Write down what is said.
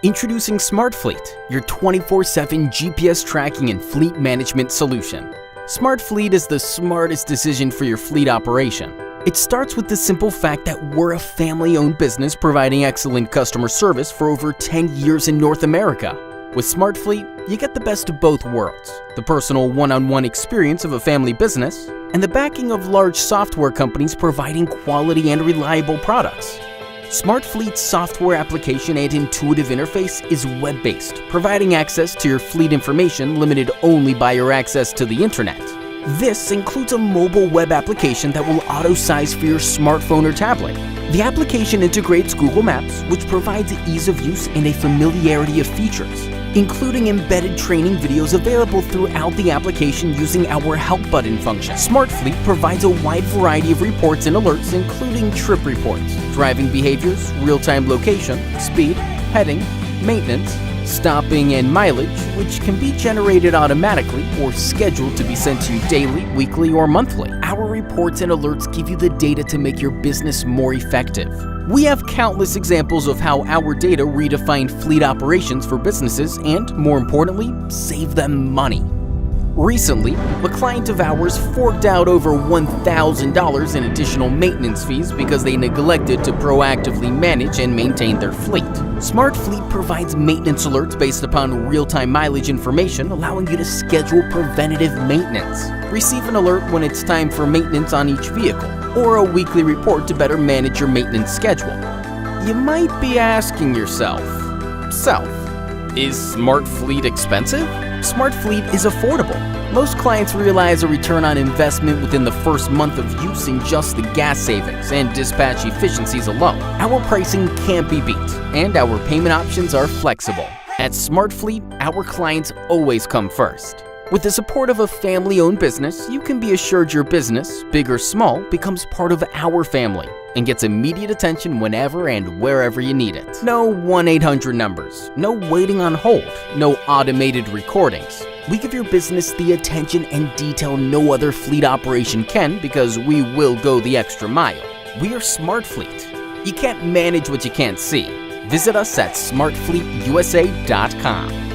Introducing SmartFleet, your 24/7 GPS tracking and fleet management solution. SmartFleet is the smartest decision for your fleet operation. It starts with the simple fact that we're a family-owned business providing excellent customer service for over 10 years in North America. With SmartFleet, you get the best of both worlds, the personal one-on-one experience of a family business, and the backing of large software companies providing quality and reliable products. SmartFleet's software application and intuitive interface is web-based, providing access to your fleet information limited only by your access to the internet. This includes a mobile web application that will auto-size for your smartphone or tablet. The application integrates Google Maps, which provides ease of use and a familiarity of features, including embedded training videos available throughout the application using our Help button function. SmartFleet provides a wide variety of reports and alerts, including trip reports, driving behaviors, real-time location, speed, heading, maintenance, stopping, and mileage, which can be generated automatically or scheduled to be sent to you daily, weekly, or monthly. Our reports and alerts give you the data to make your business more effective. We have countless examples of how our data redefined fleet operations for businesses and, more importantly, save them money. Recently, a client of ours forked out over $1,000 in additional maintenance fees because they neglected to proactively manage and maintain their fleet. SmartFleet provides maintenance alerts based upon real-time mileage information, allowing you to schedule preventative maintenance, receive an alert when it's time for maintenance on each vehicle, or a weekly report to better manage your maintenance schedule. You might be asking yourself, is SmartFleet expensive? SmartFleet is affordable. Most clients realize a return on investment within the first month of using just the gas savings and dispatch efficiencies alone. Our pricing can't be beat, and our payment options are flexible. At SmartFleet, our clients always come first. With the support of a family-owned business, you can be assured your business, big or small, becomes part of our family and gets immediate attention whenever and wherever you need it. No 1-800 numbers, no waiting on hold, no automated recordings. We give your business the attention and detail no other fleet operation can because we will go the extra mile. We are SmartFleet. You can't manage what you can't see. Visit us at smartfleetusa.com.